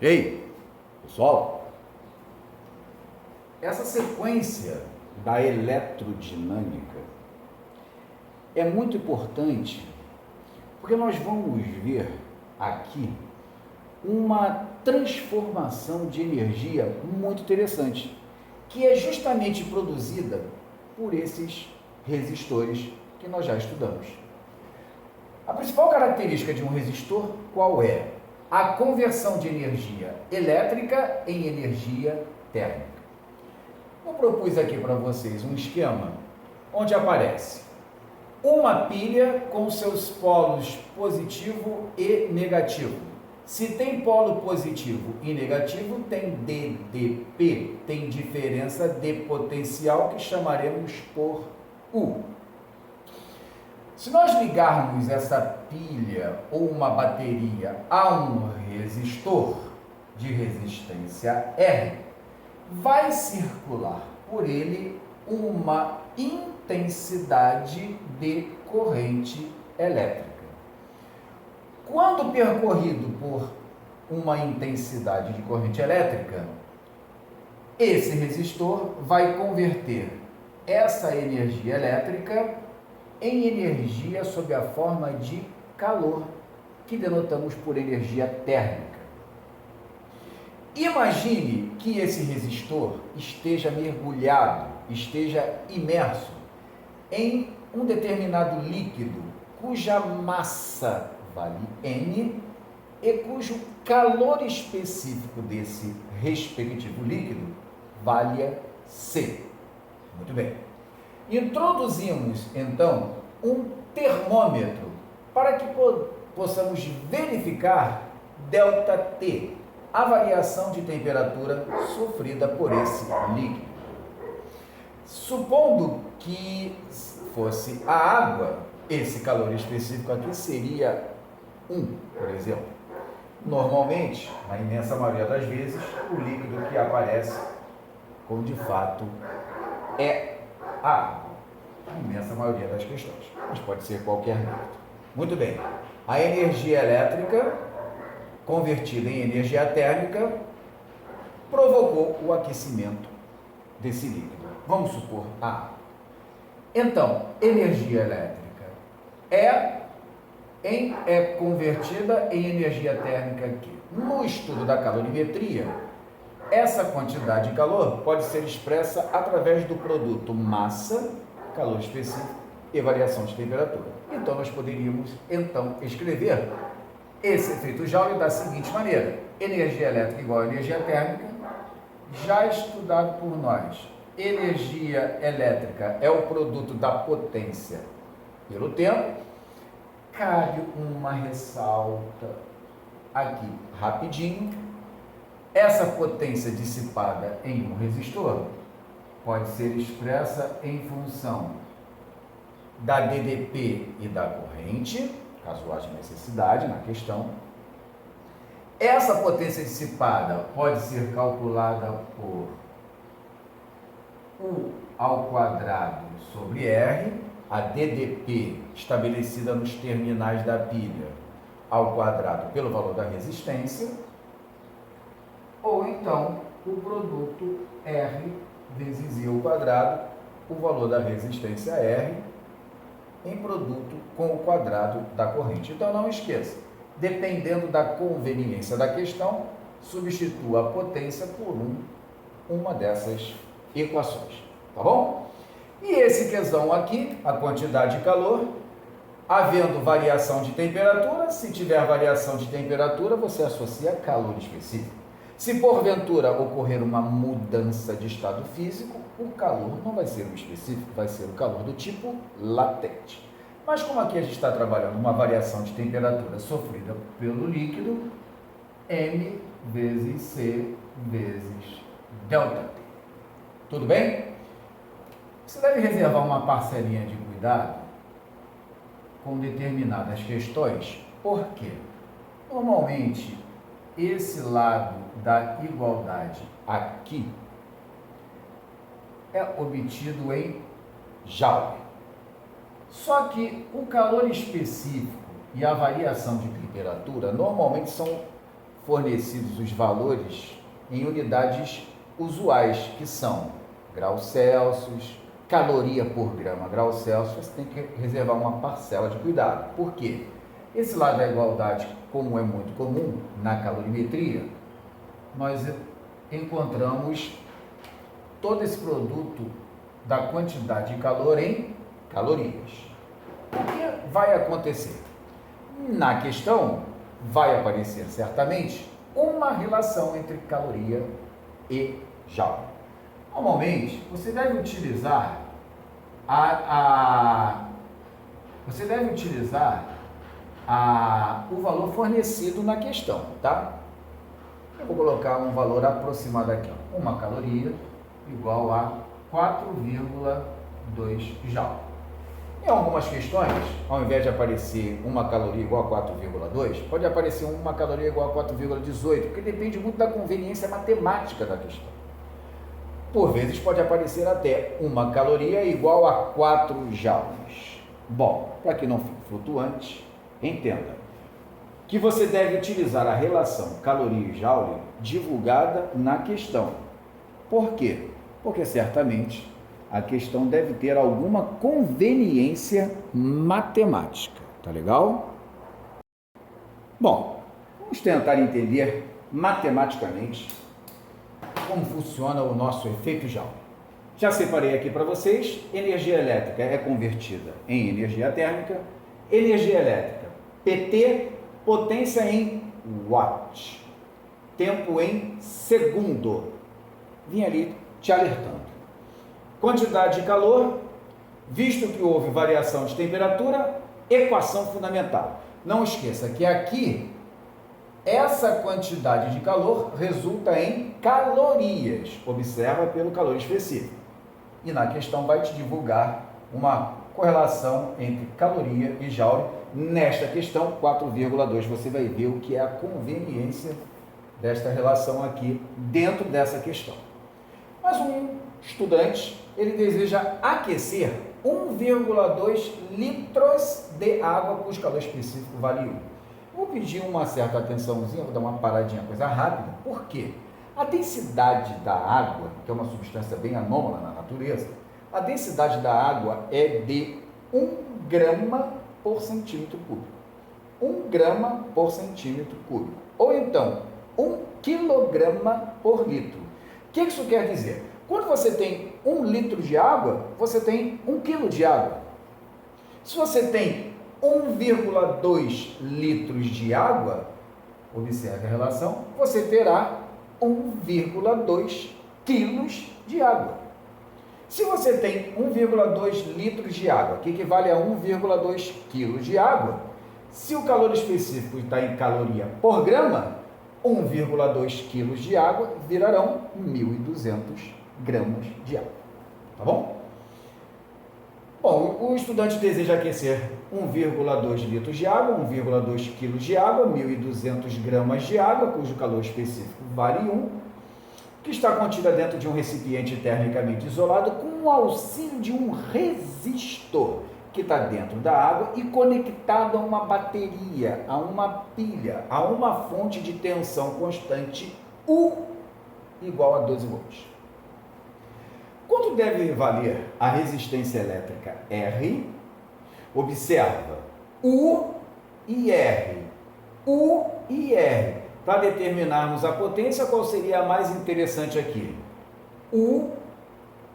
Ei, pessoal, essa sequência da eletrodinâmica é muito importante porque nós vamos ver aqui uma transformação de energia muito interessante, que é justamente produzida por esses resistores que nós já estudamos. A principal característica de um resistor qual é? A conversão de energia elétrica em energia térmica. Eu propus aqui para vocês um esquema onde aparece uma pilha com seus polos positivo e negativo. Se tem polo positivo e negativo, tem DDP, tem diferença de potencial que chamaremos por U. Se nós ligarmos essa pilha ou uma bateria a um resistor de resistência R, vai circular por ele uma intensidade de corrente elétrica. Quando percorrido por uma intensidade de corrente elétrica, esse resistor vai converter essa energia elétrica em energia sob a forma de calor, que denotamos por energia térmica. Imagine que esse resistor esteja mergulhado, esteja imerso em um determinado líquido cuja massa vale N e cujo calor específico desse respectivo líquido valha C. Muito bem. Introduzimos, então, um termômetro para que possamos verificar ΔT, a variação de temperatura sofrida por esse líquido. Supondo que fosse a água, esse calor específico aqui seria 1, por exemplo. Normalmente, na imensa maioria das vezes, o líquido que aparece como de fato é a água. Na imensa maioria das questões, mas pode ser qualquer líquido. Muito bem. A energia elétrica convertida em energia térmica provocou o aquecimento desse líquido. Vamos supor a água. Então, energia elétrica é convertida em energia térmica aqui. No estudo da calorimetria, essa quantidade de calor pode ser expressa através do produto massa, calor específico e variação de temperatura. Então, nós poderíamos, escrever esse efeito Joule da seguinte maneira: energia elétrica igual a energia térmica, já estudado por nós. Energia elétrica é o produto da potência pelo tempo. Cabe uma ressalta aqui, rapidinho. Essa potência dissipada em um resistor pode ser expressa em função da DDP e da corrente, caso haja necessidade na questão. Essa potência dissipada pode ser calculada por U ao quadrado sobre R, a DDP estabelecida nos terminais da pilha ao quadrado pelo valor da resistência, ou então o produto R vezes I ao quadrado, o valor da resistência R, em produto com o quadrado da corrente. Então não esqueça, dependendo da conveniência da questão, substitua a potência por uma dessas equações, tá bom? E esse questão aqui, a quantidade de calor, havendo variação de temperatura, se tiver variação de temperatura, você associa calor específico. Se porventura ocorrer uma mudança de estado físico, o calor não vai ser o específico, vai ser o calor do tipo latente. Mas como aqui a gente está trabalhando uma variação de temperatura sofrida pelo líquido, M vezes C vezes ΔT. Tudo bem? Você deve reservar uma parcelinha de cuidado com determinadas questões, porque normalmente esse lado da igualdade aqui é obtido em Joule. Só que o calor específico e a variação de temperatura normalmente são fornecidos os valores em unidades usuais, que são graus Celsius, caloria por grama grau Celsius. Você tem que reservar uma parcela de cuidado. Por quê? Esse lado da igualdade, como é muito comum na calorimetria, nós encontramos todo esse produto da quantidade de calor em calorias. O que vai acontecer? Na questão vai aparecer certamente uma relação entre caloria e joule. Normalmente, você deve utilizar o valor fornecido na questão, tá? Eu vou colocar um valor aproximado aqui, ó. Uma caloria igual a 4,2 joule. Em algumas questões, ao invés de aparecer uma caloria igual a 4,2, pode aparecer uma caloria igual a 4,18, porque depende muito da conveniência matemática da questão. Por vezes pode aparecer até uma caloria igual a 4 joules. Bom, para que não fique flutuante, entenda que você deve utilizar a relação caloria e joule divulgada na questão. Por quê? Porque certamente a questão deve ter alguma conveniência matemática, tá legal? Bom, vamos tentar entender matematicamente como funciona o nosso efeito Joule. Já separei aqui para vocês, energia elétrica é convertida em energia térmica, energia elétrica, PT, potência em watt, tempo em segundo. Vim ali te alertando. Quantidade de calor, visto que houve variação de temperatura, equação fundamental. Não esqueça que aqui, essa quantidade de calor resulta em calorias. Observa pelo calor específico. E na questão vai te divulgar uma correlação entre caloria e joule. Nesta questão, 4,2, você vai ver o que é a conveniência desta relação aqui dentro dessa questão. Mas um estudante, ele deseja aquecer 1,2 litros de água, cujo calor específico vale 1. Vou pedir uma certa atençãozinha, vou dar uma paradinha, coisa rápida. Por quê? A densidade da água, que é uma substância bem anômala na natureza, a densidade da água é de 1 grama por centímetro cúbico. 1 grama por centímetro cúbico. Ou então, 1 quilograma por litro. O que isso quer dizer? Quando você tem 1 litro de água, você tem 1 quilo de água. Se você tem 1,2 litros de água, observe a relação, você terá 1,2 quilos de água. Se você tem 1,2 litros de água, que equivale a 1,2 quilos de água, se o calor específico está em caloria por grama, 1,2 quilos de água virarão 1.200 gramas de água. Tá bom? Bom, o estudante deseja aquecer 1,2 litros de água, 1,2 quilos de água, 1.200 gramas de água, cujo calor específico vale 1, que está contida dentro de um recipiente termicamente isolado com o auxílio de um resistor que está dentro da água e conectado a uma bateria, a uma pilha, a uma fonte de tensão constante U igual a 12 volts. Quanto deve valer a resistência elétrica R? Observa, U e R. U e R. Para determinarmos a potência, qual seria a mais interessante aqui? U,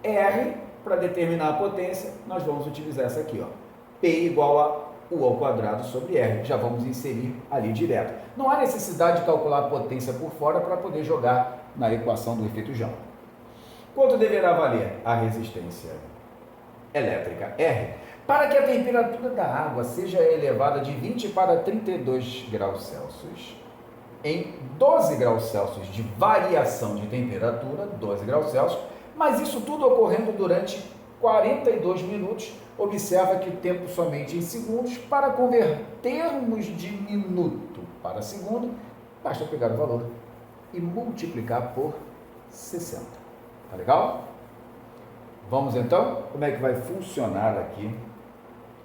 R, para determinar a potência, nós vamos utilizar essa aqui, ó. P igual a U ao quadrado sobre R. Já vamos inserir ali direto. Não há necessidade de calcular a potência por fora para poder jogar na equação do efeito Joule. Quanto deverá valer a resistência elétrica R? Para que a temperatura da água seja elevada de 20 para 32 graus Celsius, em 12 graus Celsius de variação de temperatura, 12 graus Celsius, mas isso tudo ocorrendo durante 42 minutos. Observa que o tempo somente em segundos. Para convertermos de minuto para segundo, basta pegar o valor e multiplicar por 60. Tá legal? Vamos então? Como é que vai funcionar aqui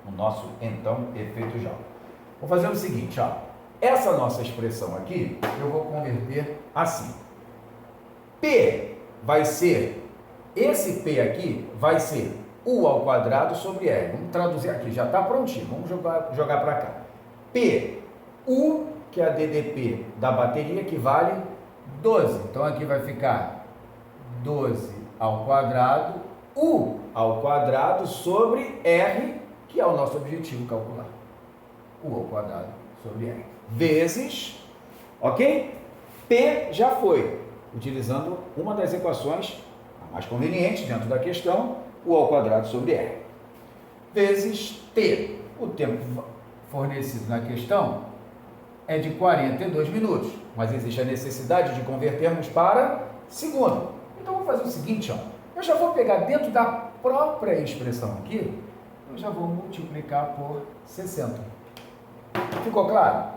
o nosso, então, efeito Joule? Vou fazer o seguinte, ó. Essa nossa expressão aqui, eu vou converter assim. P vai ser, esse P aqui vai ser U ao quadrado sobre R. Vamos traduzir aqui, já está prontinho, vamos jogar para cá. P, U, que é a DDP da bateria, que vale 12. Então aqui vai ficar 12 ao quadrado, U ao quadrado sobre R, que é o nosso objetivo calcular. U ao quadrado sobre R. Vezes, ok? P já foi, utilizando uma das equações a mais conveniente dentro da questão, U ao quadrado sobre R. Vezes T. O tempo fornecido na questão é de 42 minutos, mas existe a necessidade de convertermos para segundo. Então, vou fazer o seguinte, ó. Eu já vou pegar dentro da própria expressão aqui, eu já vou multiplicar por 60. Ficou claro?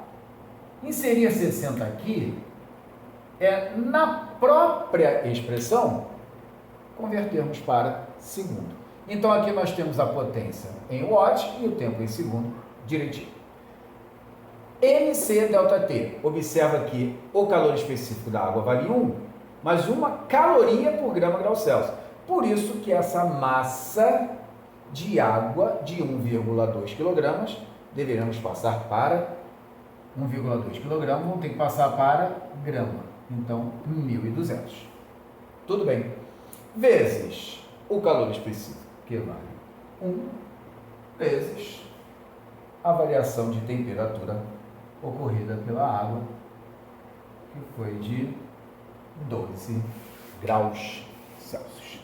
Inserir 60 aqui é, na própria expressão, convertermos para segundo. Então, aqui nós temos a potência em watt e o tempo em segundo direitinho. MC ΔT. Observa que o calor específico da água vale 1, mas 1 caloria por grama grau Celsius. Por isso que essa massa de água de 1,2 kg deveremos passar para 1,2 kg, vamos ter que passar para grama. Então, 1.200. Tudo bem. Vezes o calor específico, que vale 1, vezes a variação de temperatura ocorrida pela água, que foi de 12 graus Celsius.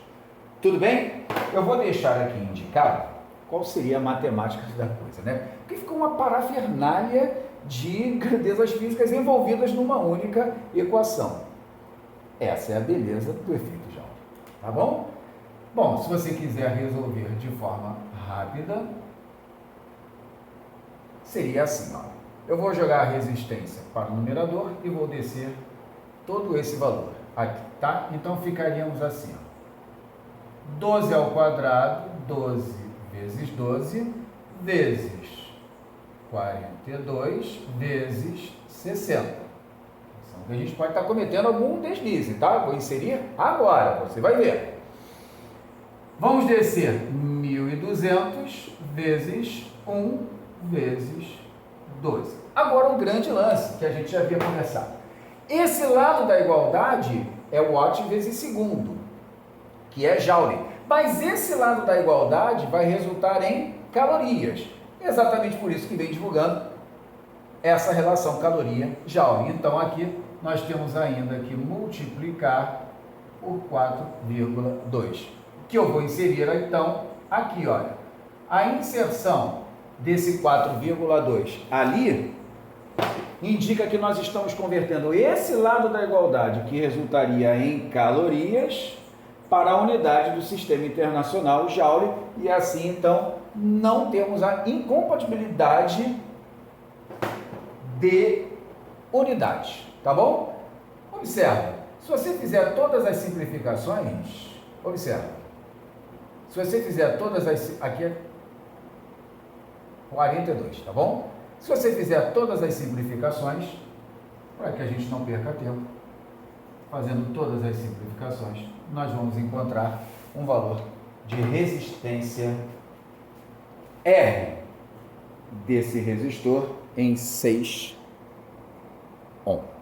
Tudo bem? Eu vou deixar aqui indicado qual seria a matemática da coisa, né? Porque ficou uma parafernália de grandezas físicas envolvidas numa única equação. Essa é a beleza do efeito Joule, tá bom? Bom, se você quiser resolver de forma rápida, seria assim, ó. Eu vou jogar a resistência para o numerador e vou descer todo esse valor aqui, tá? Então, ficaríamos assim, ó. 12 ao quadrado, 12 vezes 12, vezes 42, vezes 60. Então, a gente pode estar cometendo algum deslize, tá? Vou inserir agora, você vai ver. Vamos descer 1.200 vezes 1 vezes 12. Agora, um grande lance que a gente já havia conversado. Esse lado da igualdade é watt vezes segundo, que é joule. Mas esse lado da igualdade vai resultar em calorias. Exatamente por isso que vem divulgando essa relação caloria-joule. Então, aqui nós temos ainda que multiplicar por 4,2. Que eu vou inserir, então, aqui, olha. A inserção desse 4,2 ali indica que nós estamos convertendo esse lado da igualdade, que resultaria em calorias, para a unidade do Sistema Internacional Joule, e assim, então, não temos a incompatibilidade de unidades, tá bom? Observa, se você fizer todas as simplificações, observa, se você fizer todas as, aqui é 42, tá bom? Se você fizer todas as simplificações, para que a gente não perca tempo, fazendo todas as simplificações, nós vamos encontrar um valor de resistência R desse resistor em 6 ohm.